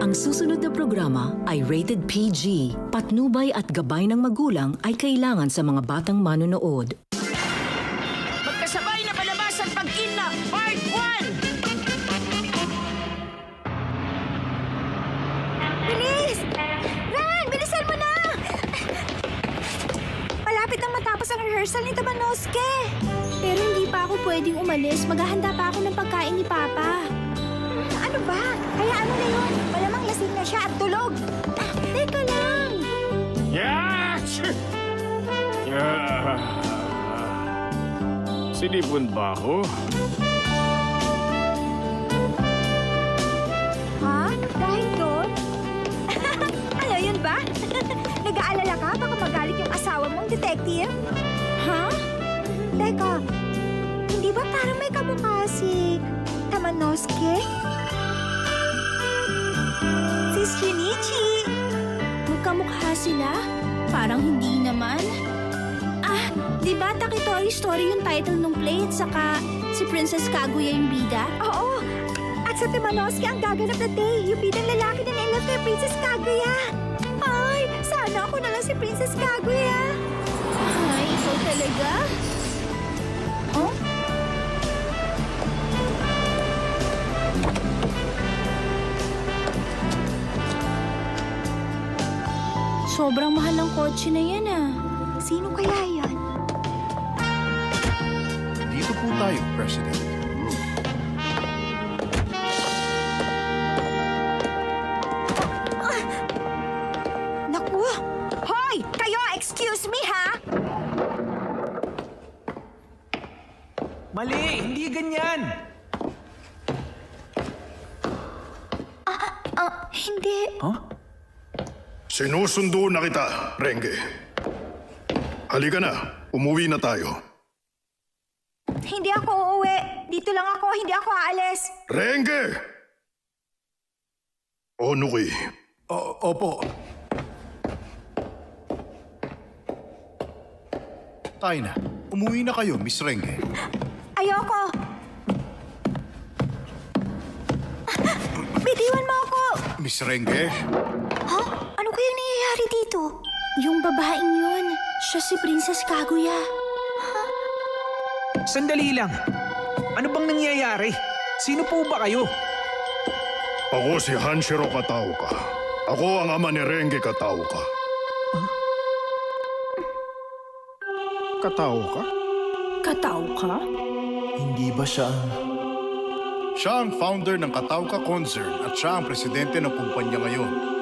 Ang susunod na programa ay rated PG. Patnubay at gabay ng magulang ay kailangan sa mga batang manonood. Magkasabay na palabas ang pagkidnap, Part 1! Bilis! Ran! Bilisan mo na! Malapit nang matapos ang rehearsal ni Tabanoske. Pero hindi pa ako pwedeng umalis. Maghahanda pa ako ng pagkain ni Papa. Ano ba? Hayaan mo na yun. Malamang lasing na siya at tulog. Teka lang. Yes! Sinipon ba ako? Ha? Dahil doon? Ano yun ba? Nag-aalala ka? Baka magalit yung asawa mong detective? Ha? Teka, hindi ba parang may kamukha si Tamanoske? Si Shinichi. Magkamukha sila? Parang hindi naman. Ah, di ba Takitori Story yung title ng play at saka si Princess Kaguya yung bida? Oo. At sa Tamanoske ang gaganap na day, yung bidang lalaki na nilove kay Princess Kaguya. Ay, sana ako na lang si Princess Kaguya. Ay, ikaw talaga? Oh? Sobrang mahal ng kotse na yan ah. Sino kaya yan? Dito po tayo, President. Naku! Hoy! Kayo, excuse me ha? Mali! Hindi ganyan! Hindi. Sinusundo na kita, Renge. Halika na, umuwi na tayo. Hindi ako uuwi. Dito lang ako, hindi ako aalis. Renge! Onuki, Opo. tayo na. Umuwi na kayo, Miss Renge. Ayoko. Bitiwan mo ako. Miss Renge? Ha? Ano kayang nangyayari dito? Yung babaeng yun, siya si Princess Kaguya. Sandali lang. Ano bang nangyayari? Sino po ba kayo? Ako si Hanshiro Kataoka. Ako ang ama ni Renge Kataoka. Kataoka? Kataw ka? Hindi ba siya ang... Siya ang founder ng Kataoka Concern at siya ang presidente ng kumpanya ngayon.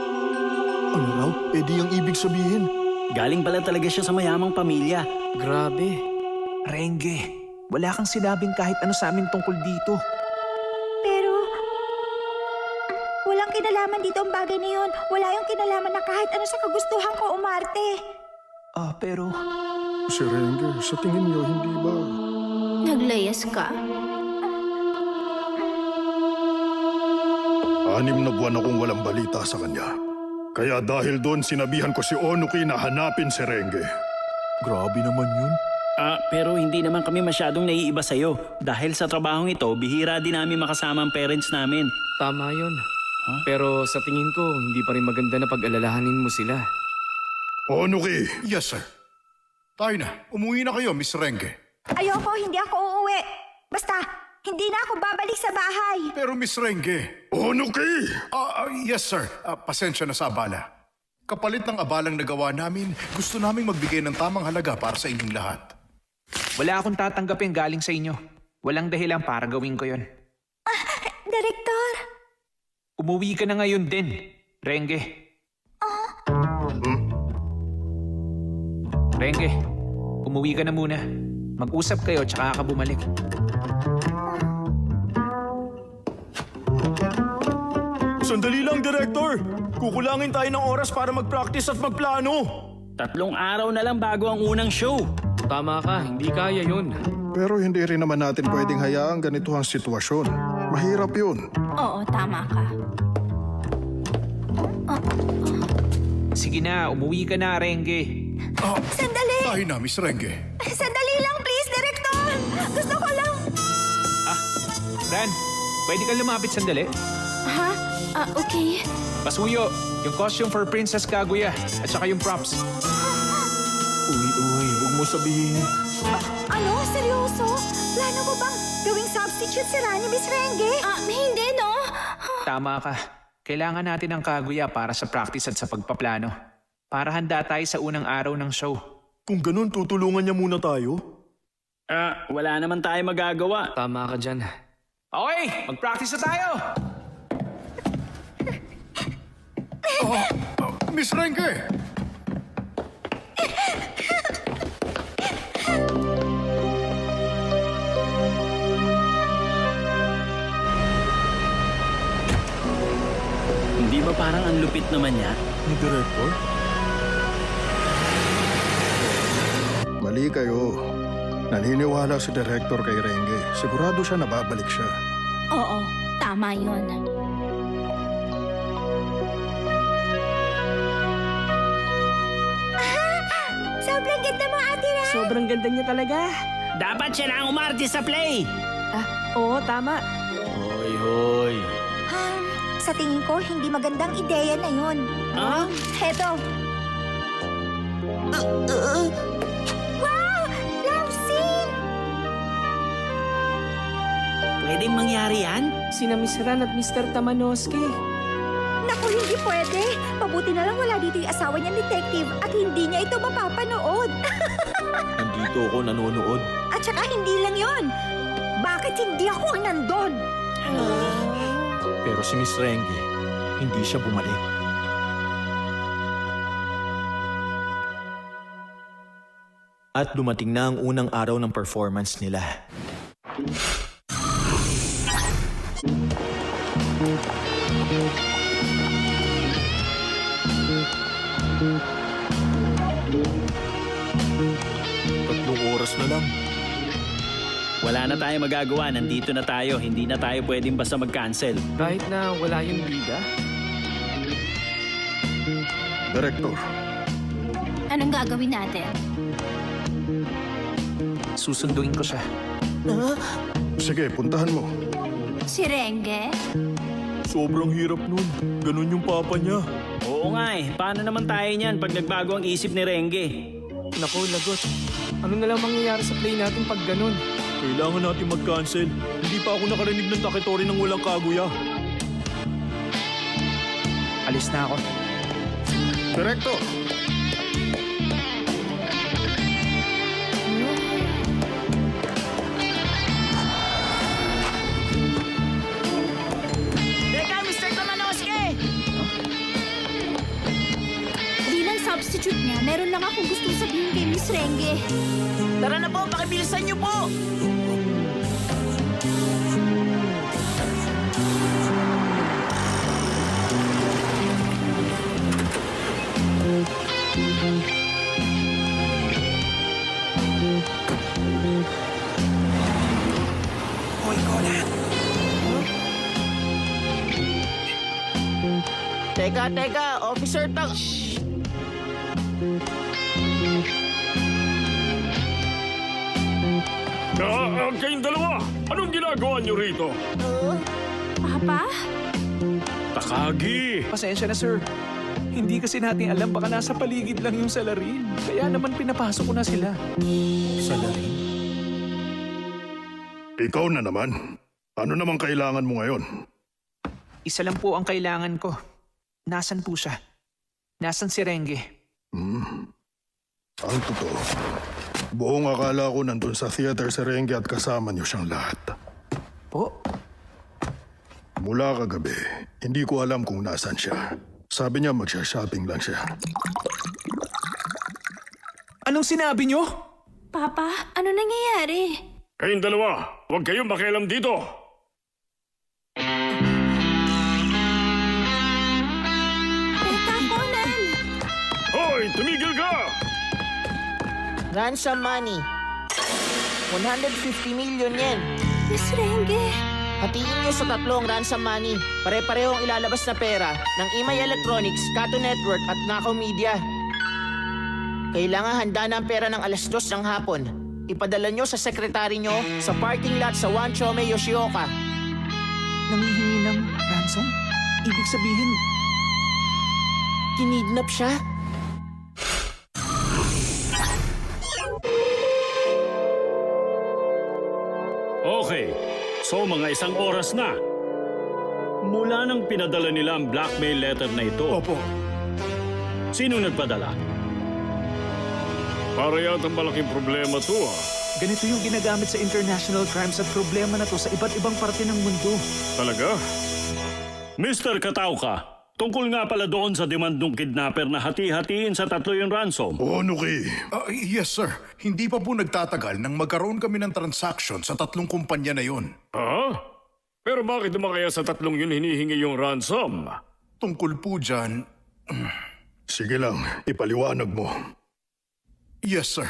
Ano raw? Eh di ang ibig sabihin. Galing pala talaga siya sa mayamang pamilya. Grabe. Renge, wala kang sinabing kahit ano sa amin tungkol dito. Pero, walang kinalaman dito ang bagay na yun. Wala yung kinalaman na kahit ano sa kagustuhan ko umarte. Pero... Si Renge, sa tingin niyo, hindi ba? Naglayas ka? 6 na buwan akong walang balita sa kanya. Kaya dahil doon sinabihan ko si Onuki na hanapin si Renge. Grabe naman yun. Pero hindi naman kami masyadong naiiba sa'yo. Dahil sa trabahong ito, bihira din namin makasama ang parents namin. Tama yun. Pero sa tingin ko, hindi pa rin maganda na pag-alalahanin mo sila. Onuki! Yes, sir. Tayo na. Umuwi na kayo, Miss Renge. Ayoko, hindi ako uuwi. Basta, hindi na ako babalik sa bahay. Pero Miss Renge... Onuki! Yes, sir. Pasensya na sa abala. Kapalit ng abalang nagawa namin, gusto naming magbigay ng tamang halaga para sa inyong lahat. Wala akong tatanggapin galing sa inyo. Walang dahilan para gawin ko yon. Direktor, Umuwi ka na ngayon din, Renge. Renge, umuwi ka na muna. Mag-usap kayo tsaka ka bumalik. Sandali lang, Director. Kukulangin tayo ng oras para mag-practice at magplano. 3 araw na lang bago ang unang show. Tama ka, hindi kaya yun. Pero hindi rin naman natin pwedeng hayaang ganito ang sitwasyon. Mahirap yun. oo, tama ka. Sige na, umuwi ka na, Renge. Sandali! Tayo na, Miss Renge. Sandali lang, please, Direktor! Gusto ko lang... Ran, pwede ka lumapit sandali? Ha? Okay. Pasuyo, yung costume for Princess Kaguya, at saka yung props. Uy, huwag mo sabihin. Ano? Seryoso? Plano mo bang gawing substitute si Rani, Miss Renge? Hindi, no? Tama ka. Kailangan natin ng Kaguya para sa practice at sa pagpaplano. Para handa tayo sa unang araw ng show. Kung ganun, tutulungan niya muna tayo. Wala naman tayo magagawa. Tama ka dyan. Okay, mag-practice na tayo! Miss Renge! Hindi ba parang ang lupit naman niya? Ni Director? Mali kayo. Naniniwala si Director kay Renge. Sigurado siya na babalik siya. Oo, tama yun. Sobrang ganda mo, Ate Ran. Sobrang ganda niya talaga. Dapat siya na ang umarte sa play! Oo, tama. Hoy. Sa tingin ko, hindi magandang ideya na yun. Heto. Wow! Love scene! Pwedeng mangyari yan? Sina Miss Ran at Mr. Tamanoski. Naku, hindi pwede. Mabuti na lang wala dito yung asawa niya, detective, at hindi niya ito mapapanood. Nandito ako nanonood. At saka hindi lang yon. Bakit hindi ako ang nandun? Pero si Miss Renge, hindi siya bumalik. At dumating na ang unang araw ng performance nila. Tatlong oras na lang. Wala na tayo magagawa. Nandito na tayo. Hindi na tayo pwedeng basta mag-cancel. Kahit na wala yung bida. Director, Anong gagawin natin? Susunduin ko siya. sige, puntahan mo. Si Renge? Sobrang hirap nun. Ganun yung papa niya. Oo nga eh. Paano naman tayo niyan pag nagbago ang isip ni Renge? Naku, lagot. Ano na lang mangyayari sa play natin pag ganun? Kailangan natin mag-cancel. Hindi pa ako nakarinig ng takitori ng walang Kaguya. Alis na ako. Director! Teka, Mr. Tamanoski! Bilang substitute niya, meron lang akong gustong sabihin kay Miss Renge. Tara na po, pakibilisan niyo po! Teka, Officer Tang... Kayong dalawa, anong ginagawa niyo rito? Papa? Takagi! Pasensya na, sir. Hindi kasi natin alam, baka nasa paligid lang yung salarin. Kaya naman pinapasok ko na sila. Salarin. Ikaw na naman. Ano namang kailangan mo ngayon? Isa lang po ang kailangan ko. Nasaan po siya? Nasaan si Renge? Ang totoo. Buong akala ko nandun sa theater si Renge at kasama niyo siyang lahat. Po? Mula kagabi, hindi ko alam kung nasan siya. Sabi niya magsha-shopping lang siya. Anong sinabi niyo? Papa, ano nangyayari? Kayong dalawa, huwag kayong makialam dito! Teka, Conan! Hoy, tumigil ka! Ransom money. 150 million yen. Miss Renge! Hatiin niyo sa tatlong ransom money. Pare-parehong ilalabas na pera ng Imay Electronics, Kato Network at Nakaw Media. Kailangan handa na ang pera ng 2:00 ng hapon. Ipadala niyo sa sekretary niyo sa parking lot sa One Chome Yoshioka. Nanghihingi ng ransom? ibig sabihin, Kinidnap siya? Okay, so mga isang oras na. Mula nang pinadala nila ang blackmail letter na ito. Opo. Sino nagpadala? Para yatang malaking problema to ah. ganito yung ginagamit sa international crimes at problema na to sa iba't ibang parte ng mundo. Talaga? Mr. Katauka, tungkol nga pala doon sa demand ng kidnapper na hati-hatiin sa 3 yung ransom. Onuki. Yes, sir. Hindi pa po nagtatagal nang magkaroon kami ng transaction sa 3 kumpanya na yon. Ha? Pero bakit naman kaya sa 3 yun hinihingi yung ransom? Tungkol po dyan... Sige lang, ipaliwanag mo. Yes, sir.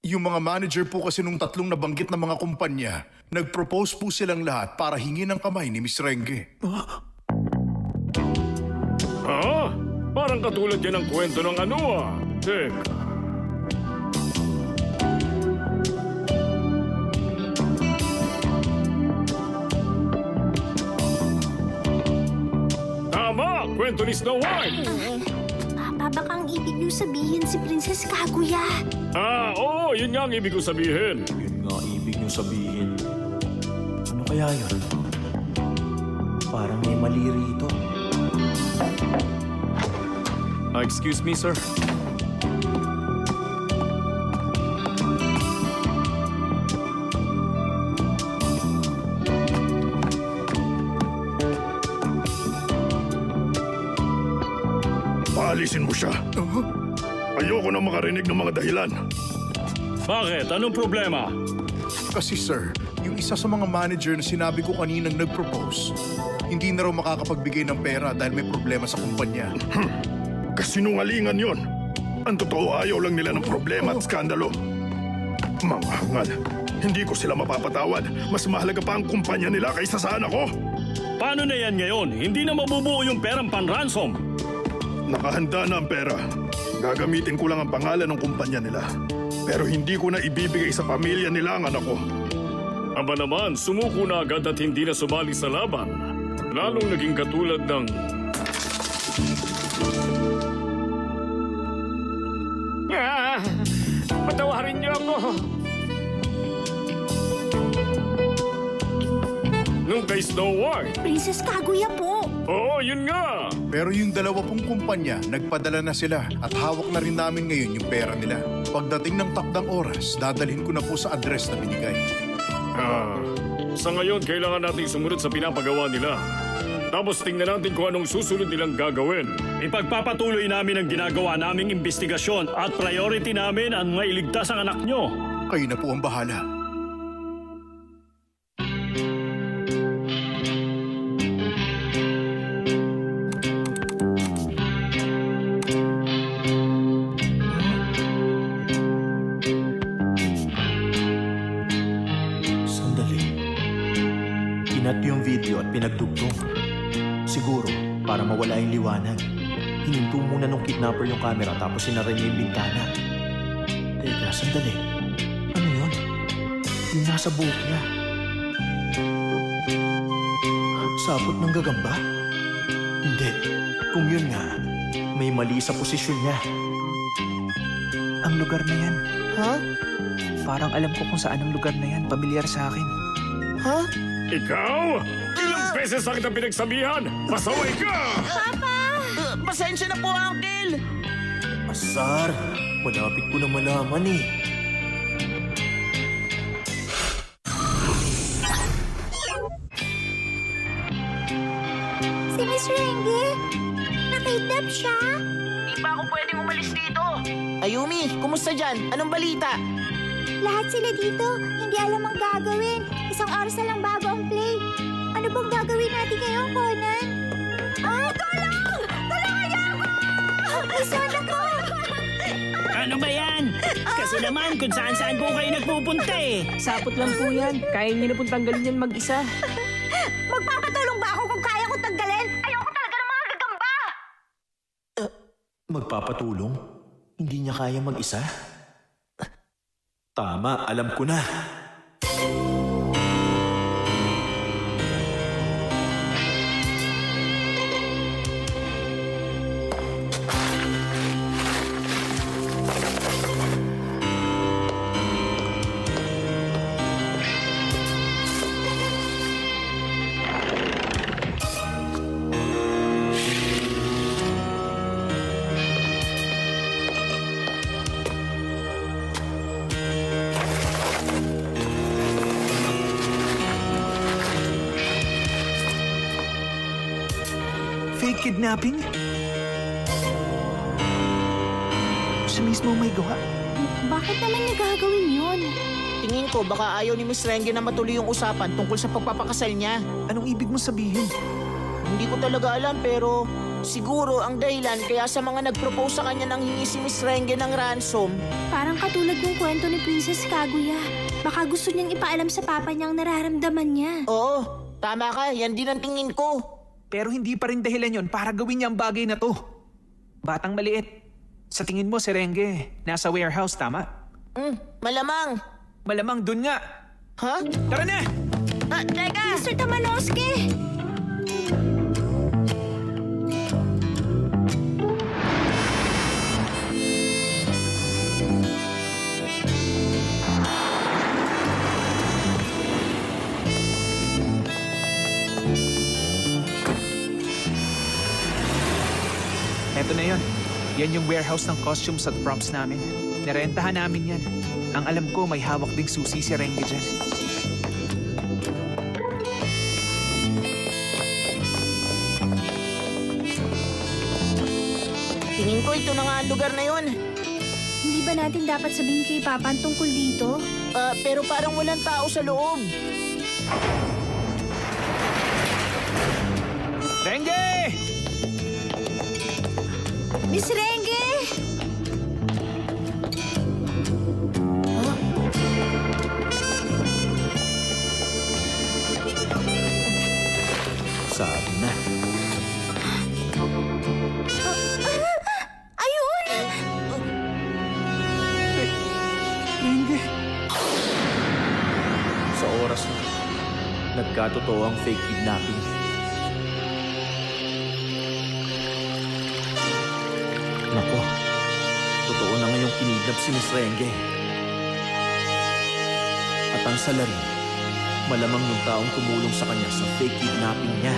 Yung mga manager po kasi nung 3 nabanggit na mga kumpanya, nag-propose po silang lahat para hingin ang kamay ni Miss Renge. Ha? Parang katulad yan ang kwento ng ano ah. Teka. Tama! Kwento ni Snow White! Papa, baka ang ibig niyo sabihin si Princess Kaguya. Oo, yun nga ang ibig ko sabihin. Yun nga ibig niyong sabihin. Ano kaya yun? Parang may mali rito. Excuse me, sir. Paalisin mo siya. Ayoko na makarinig ng mga dahilan. Bakit? Anong problema? Kasi sir, yung isa sa mga manager na sinabi ko kaninang nag-propose, hindi na raw makakapagbigay ng pera dahil may problema sa kumpanya. Kasinungalingan yon. Ang totoo, ayaw lang nila ng problema at skandalo. Mga hangal, hindi ko sila mapapatawad. Mas mahalaga pa ang kumpanya nila kaysa sa anak ko. Paano na yan ngayon? Hindi na mabubuo yung perang pan-ransom. Nakahanda na ang pera. Gagamitin ko lang ang pangalan ng kumpanya nila. Pero hindi ko na ibibigay sa pamilya nila ang anak ko. Aba naman, sumuko na agad at hindi na sumali sa laban. Lalong naging katulad ng... Patawarin niyo ako! Nung kay Snow White. Princess Kaguya po. Oo, yun nga! Pero yung 2 pong kumpanya, nagpadala na sila at hawak na rin namin ngayon yung pera nila. Pagdating ng takdang oras, dadalhin ko na po sa address na binigay. Sa ngayon, kailangan nating sumunod sa pinapagawa nila. Tapos tingnan natin kung anong susunod nilang gagawin. Ipagpapatuloy namin ang ginagawa naming investigasyon at priority namin ang mailigtas ang anak nyo. Kayo na po ang bahala. Sandali. Kinat yung video at pinagdugtong. Siguro, para mawala yung liwanag. Hininto muna nung kidnapper yung camera tapos sinara niya yung bintana. Teka, sandali. Ano yun? Yung nasa buhok niya. Sapot ng gagamba? Hindi. Kung yun nga, may mali sa posisyon niya. Ang lugar na yan, Ha? parang alam ko kung saan ang lugar na yan. Pamilyar sa akin. Ha? Ikaw? Ilang beses ang kita pinagsabihan? Pasaway ka! Pasensya na po, Uncle! Asar, malapit ko na malaman eh. Si Miss Renge? Nakidnap siya? Di pa ako pwedeng umalis dito. Ayumi, kumusta dyan? Anong balita? Lahat sila dito. Hindi alam ang gagawin. 1 oras na lang bago ang play. Ano bang gagawin natin ngayon, Conan? Tulong! Tulungan niyo ako! Isan ako! Ano ba yan? Kasi naman kung saan-saan po kayo nagpupunta eh. Sapot lang po yan. Kaya niyo na pong tanggalin yan mag-isa. Magpapatulong ba ako kung kaya ko tanggalin? Ayoko talaga ng mga gagamba! Magpapatulong? Hindi niya kaya mag-isa? Tama, alam ko na. Fake kidnapping? Siya mismo may gawa. Bakit naman niya gagawin yun? Tingin ko baka ayaw ni Miss Renge na matuloy yung usapan tungkol sa pagpapakasal niya. Anong ibig mo sabihin? Hindi ko talaga alam pero siguro ang dahilan kaya sa mga nag-propose sa kanya nang hingi si Miss Renge ng ransom. Parang katulad ng kwento ni Princess Kaguya. Baka gusto niyang ipaalam sa papa niya ang nararamdaman niya. Oo, tama ka. Yan din ang tingin ko. Pero hindi pa rin dahilan yon para gawin niya ang bagay na to. Batang maliit. Sa tingin mo si Renge, nasa warehouse, tama? Malamang. Malamang dun nga. Ha? Tara na! Teka! Mr. Tamanoske! Eto na yon. Yan yung warehouse ng costumes at props namin. Narentahan namin yan. Ang alam ko, may hawak ding susi si Renge dyan. Tingin ko ito na nga ang lugar na yon. Hindi ba natin dapat sabihin kay Papa ang tungkol dito? Pero parang walang tao sa loob. Renge! Miss Renge! Sabi na. Ayun! Renge! Sa oras na, nagkatotoo ang fake kidnapping. Nako, totoo na ngayong kinidnap si Miss Renge. At ang salarin, malamang yung taong tumulong sa kanya sa fake kidnapping niya.